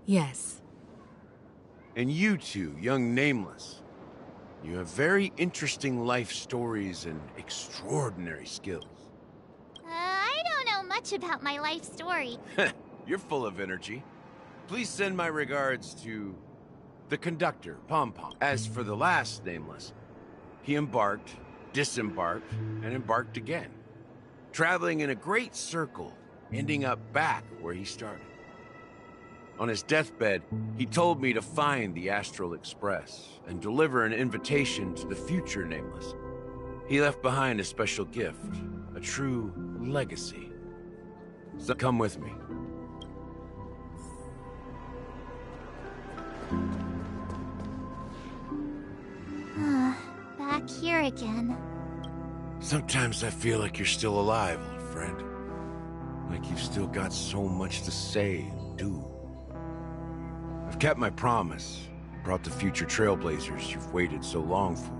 Yes. And you two, young Nameless, you have very interesting life stories and extraordinary skills. I don't know much about my life story. You're full of energy. Please send my regards to the conductor, Pom Pom. As for the last Nameless, he embarked, disembarked, and embarked again, traveling in a great circle, ending up back where he started. On his deathbed, he told me to find the Astral Express and deliver an invitation to the future Nameless. He left behind a special gift, a true legacy. So come with me. Back here again. Sometimes I feel like you're still alive, old friend. Like you've still got so much to say and do. I've kept my promise, brought the future trailblazers you've waited so long for.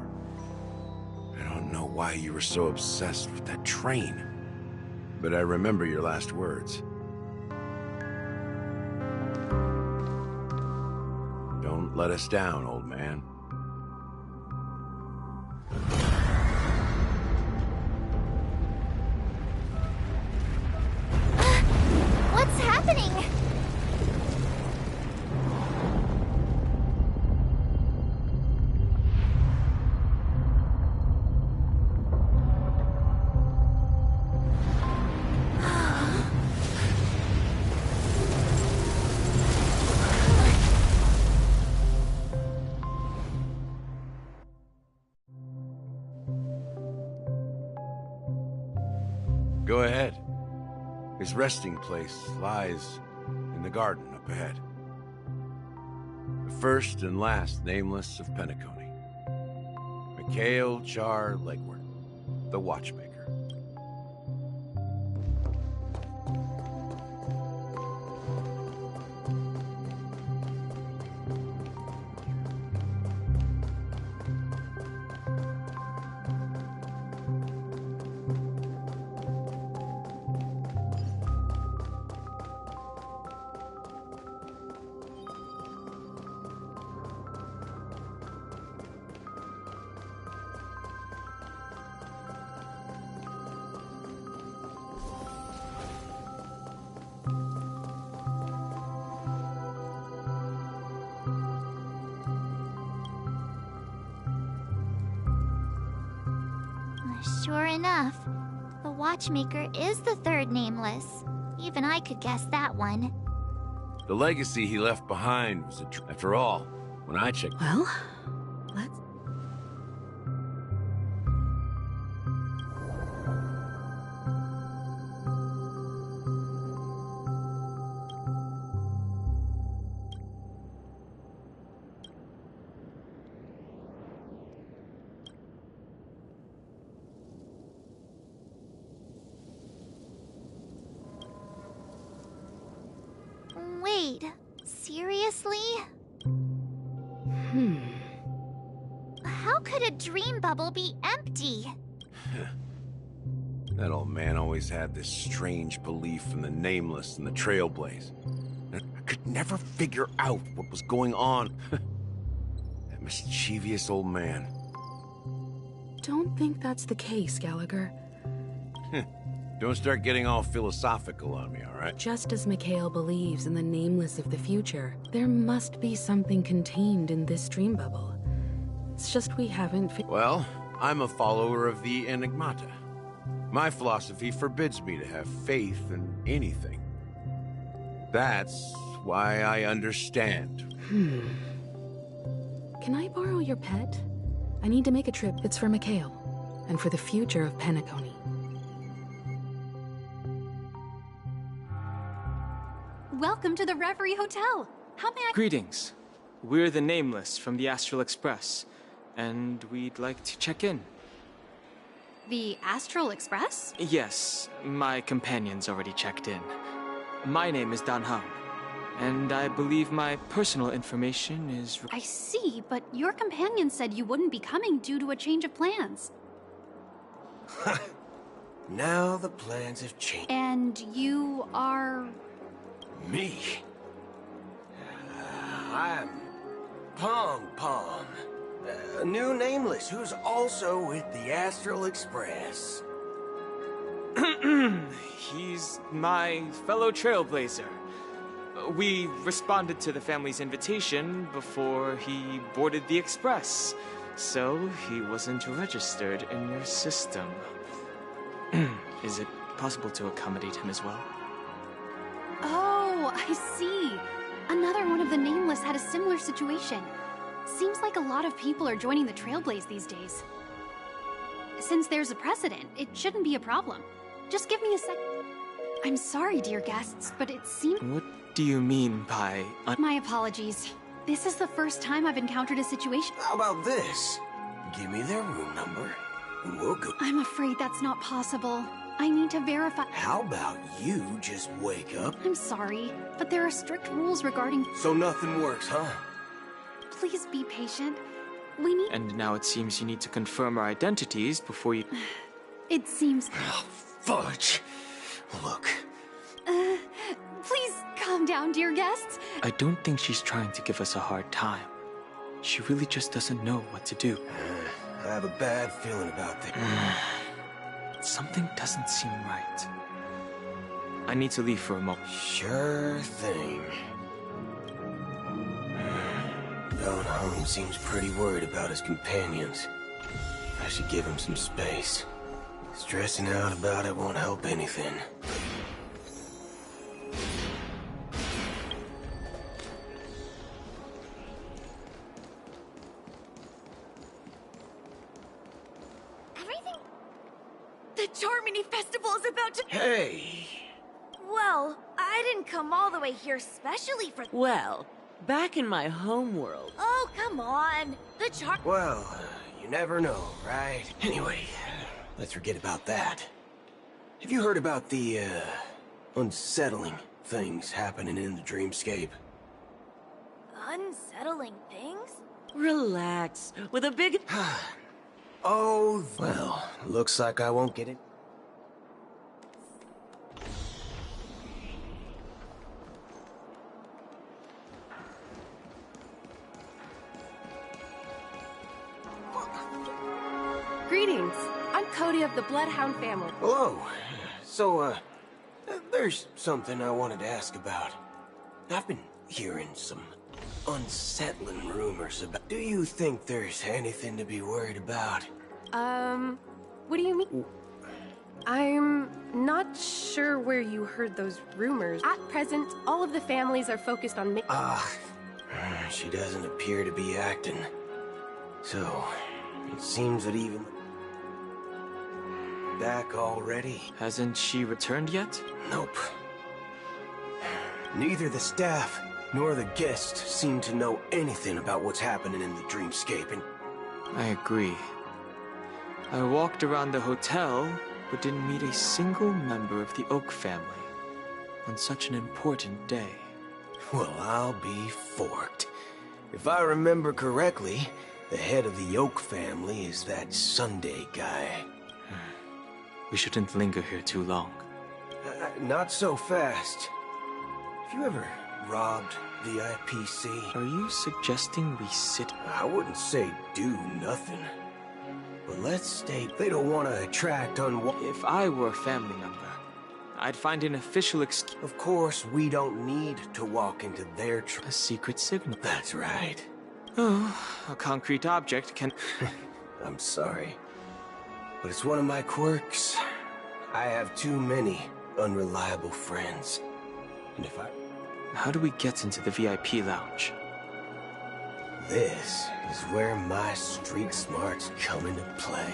I don't know why you were so obsessed with that train, but I remember your last words. Don't let us down, old man. What's happening? Go ahead. His resting place lies in the garden up ahead. The first and last Nameless of Penacony. Mikhail Char Legward, the Watchmaker. Sure enough, the Watchmaker is the third Nameless. Even I could guess that one. The legacy he left behind was after all, when I checked... Well, let's... Wait, seriously? How could a dream bubble be empty? That old man always had this strange belief in the Nameless and the Trailblaze. I could never figure out what was going on. That mischievous old man. Don't think that's the case, Gallagher. Don't start getting all philosophical on me, all right? Just as Mikhail believes in the Nameless of the future, there must be something contained in this dream bubble. It's just we haven't Well, I'm a follower of the Enigmata. My philosophy forbids me to have faith in anything. That's why I understand. Can I borrow your pet? I need to make a trip. It's for Mikhail, and for the future of Penacony. Welcome to the Reverie Hotel. How may I... Greetings. We're the Nameless from the Astral Express, and we'd like to check in. The Astral Express? Yes, my companion's already checked in. My name is Dan Hang, and I believe my personal information is... I see, but your companion said you wouldn't be coming due to a change of plans. Now the plans have changed. And you are... Me? I'm Pom Pom, a new nameless who's also with the Astral Express. He's my fellow trailblazer. We responded to the family's invitation before he boarded the express, so he wasn't registered in your system. Is it possible to accommodate him as well? Oh, I see. Another one of the Nameless had a similar situation. Seems like a lot of people are joining the Trailblaze these days. Since there's a precedent, it shouldn't be a problem. Just give me a sec. I'm sorry, dear guests, but it seems... What do you mean by... My apologies. This is the first time I've encountered a situation... How about this? Give me their room number, and we'll go. I'm afraid that's not possible. I need to verify... How about you just wake up? I'm sorry, but there are strict rules regarding... So nothing works, huh? Please be patient. We need... And now it seems you need to confirm our identities before you... It seems... Oh, fudge. Look. Please calm down, dear guests. I don't think she's trying to give us a hard time. She really just doesn't know what to do. I have a bad feeling about this. Something doesn't seem right. I need to leave for a moment. Sure thing. Don Home seems pretty worried about his companions. I should give him some space. Stressing out about it won't help anything. The Charmony Festival is about to— Hey! Well, I didn't come all the way here specially for— Well, back in my home world. Oh, come on! The Well, you never know, right? Anyway, let's forget about that. Have you heard about the, unsettling things happening in the dreamscape? Unsettling things? Relax. With a big... Oh, well, looks like I won't get it. Greetings. I'm Cody of the Bloodhound family. Hello. So, there's something I wanted to ask about. I've been hearing some unsettling rumors about... Do you think there's anything to be worried about? What do you mean? I'm not sure where you heard those rumors. At present, all of the families are focused on She doesn't appear to be acting. So, it seems that even... Back already? Hasn't she returned yet? Nope. Neither the staff nor the guests seem to know anything about what's happening in the dreamscape, and... I agree. I walked around the hotel, but didn't meet a single member of the Oak family on such an important day. Well, I'll be forked. If I remember correctly, the head of the Oak family is that Sunday guy. We shouldn't linger here too long. Not so fast. Have you ever robbed the IPC? Are you suggesting we sit... I wouldn't say do nothing. But let's state they don't want to attract If I were a family member, I'd find an official excuse... Of course, we don't need to walk into their A secret signal. That's right. Oh, a concrete object can... I'm sorry. But it's one of my quirks. I have too many unreliable friends. And if I... How do we get into the VIP lounge? This is where my street smarts come into play.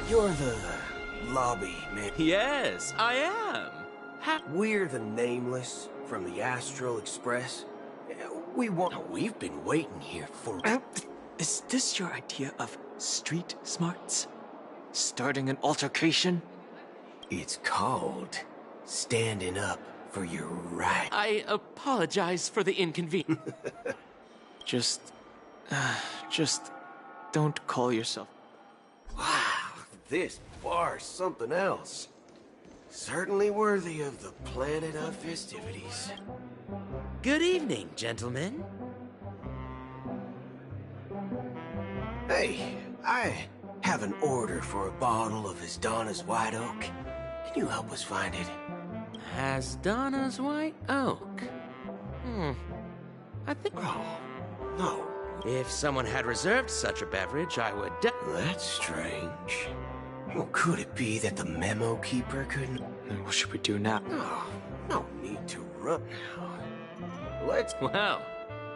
You're the lobby man. Yes, I am. We're the Nameless from the Astral Express. We've been waiting here for... Is this your idea of street smarts? Starting an altercation? It's called standing up for your right. I apologize for the inconvenience. Just don't call yourself... Wow, this bar's something else. Certainly worthy of the planet of festivities. Good evening, gentlemen. Hey, I have an order for a bottle of Asdana's White Oak. Can you help us find it? Asdana's White Oak. I think... Oh, no. If someone had reserved such a beverage, I would That's strange. Well, could it be that the memo keeper couldn't... Then what should we do now? Oh, no need to run now. Let's... Wow,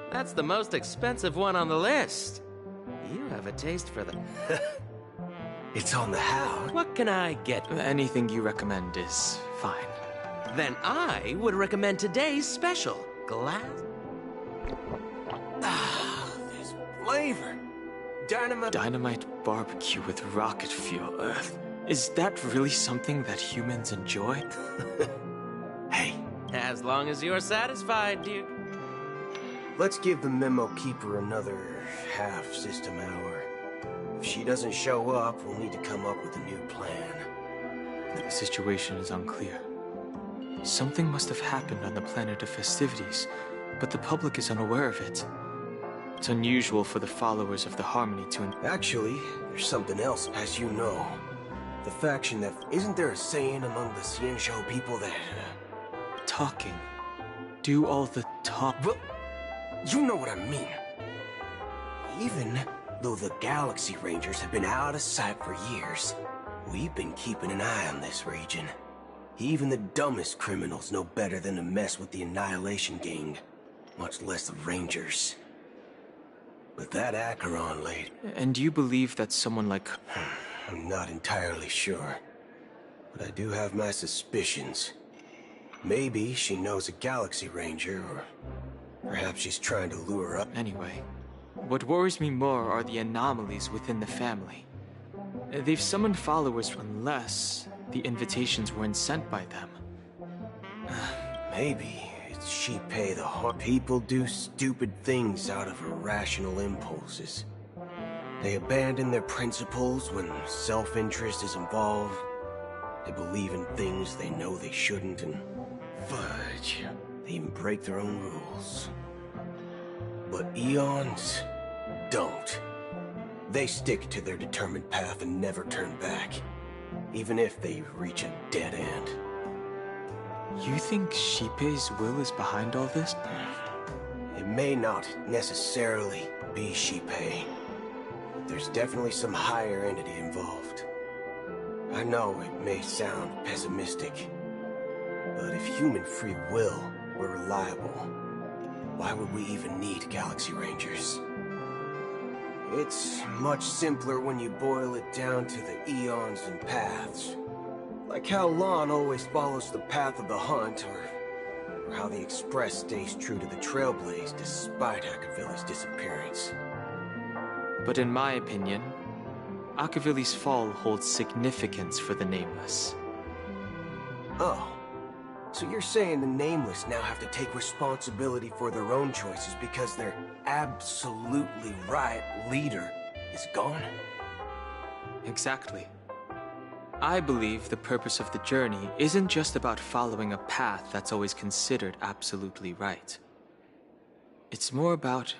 that's the most expensive one on the list. You have a taste for the... It's on the house. What can I get? Anything you recommend is fine. Then I would recommend today's special. Glass... Ah, this flavor. Dynamite barbecue with rocket fuel. Is that really something that humans enjoy? Hey, As long as you're satisfied, Duke. let's give the memo keeper another half system hour. If she doesn't show up, we'll need to come up with a new plan. The situation is unclear. Something must have happened on the planet of festivities, but the public is unaware of it. It's unusual for the followers of the Harmony to... Actually, there's something else, as you know. The faction that... Isn't there a saying among the Xianzhou people that... Talking. Do all the talk... Well, you know what I mean. Even though the Galaxy Rangers have been out of sight for years, we've been keeping an eye on this region. Even the dumbest criminals know better than to mess with the Annihilation Gang, much less the Rangers. But that Acheron lady... And you believe that someone like... I'm not entirely sure, but I do have my suspicions. Maybe she knows a Galaxy Ranger, or perhaps she's trying to lure up... Anyway, what worries me more are the anomalies within the family. They've summoned followers unless the invitations weren't sent by them. Maybe it's Shipei the Heart. People do stupid things out of irrational impulses. They abandon their principles when self-interest is involved. They believe in things they know they shouldn't, and fudge, they even break their own rules. But Eons don't. They stick to their determined path and never turn back, even if they reach a dead end. You think Shipei's will is behind all this? It may not necessarily be Shipei. There's definitely some higher entity involved. I know it may sound pessimistic, but if human free will were reliable, why would we even need Galaxy Rangers? It's much simpler when you boil it down to the eons and paths. Like how Lon always follows the path of the hunt, or how the Express stays true to the Trailblaze despite Akavili's disappearance. But in my opinion, Akavili's fall holds significance for the Nameless. Oh, so you're saying the Nameless now have to take responsibility for their own choices because their absolutely right leader is gone? Exactly. I believe the purpose of the journey isn't just about following a path that's always considered absolutely right. It's more about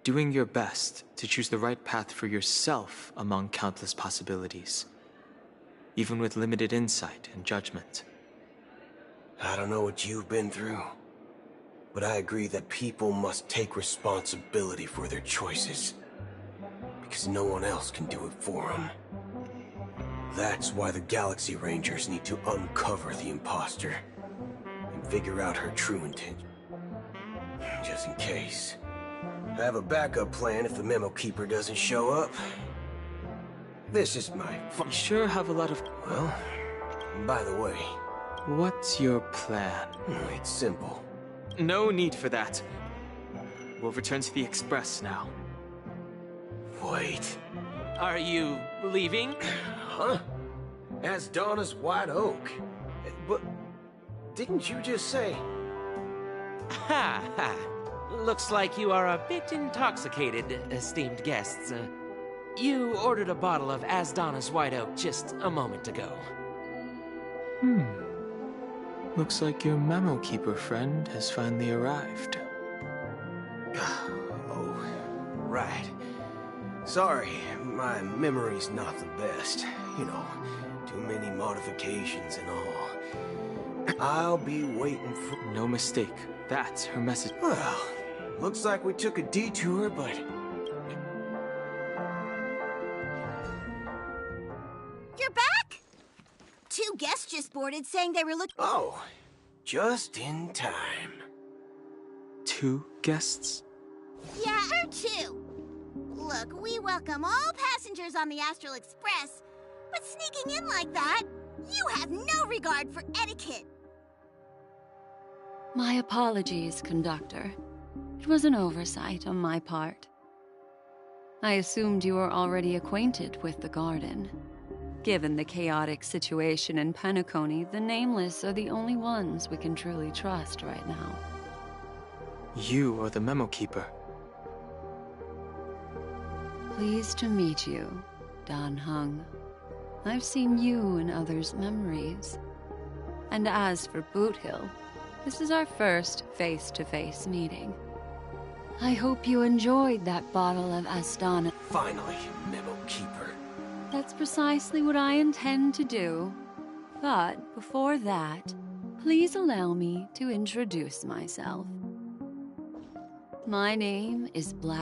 doing your best to choose the right path for yourself among countless possibilities, even with limited insight and judgment. I don't know what you've been through, but I agree that people must take responsibility for their choices, because no one else can do it for them. That's why the Galaxy Rangers need to uncover the imposter and figure out her true intent. Just in case. I have a backup plan if the Memo Keeper doesn't show up. This is my You sure have a lot of... Well, by the way... What's your plan? It's simple. No need for that. We'll return to the Express now. Wait. Are you leaving? Huh? Asdana's White Oak. But didn't you just say... Ha ha. Looks like you are a bit intoxicated, esteemed guests. You ordered a bottle of Asdana's White Oak just a moment ago. Looks like your memo keeper friend has finally arrived. Oh, right. Sorry, my memory's not the best. You know, too many modifications and all. I'll be waiting for... No mistake. That's her message. Well, looks like we took a detour, but... You're back? Two guests just boarded saying they were looking... Oh, just in time. Two guests? Yeah, her too. Look, we welcome all passengers on the Astral Express, but sneaking in like that, you have no regard for etiquette. My apologies, conductor. It was an oversight on my part. I assumed you were already acquainted with the garden. Given the chaotic situation in Penacony, the Nameless are the only ones we can truly trust right now. You are the memo keeper. Pleased to meet you, Dan Hung. I've seen you in others' memories. And as for Boot Hill, this is our first face-to-face meeting. I hope you enjoyed that bottle of Astana. Finally, memo keeper. That's precisely what I intend to do. But before that, please allow me to introduce myself. My name is Black.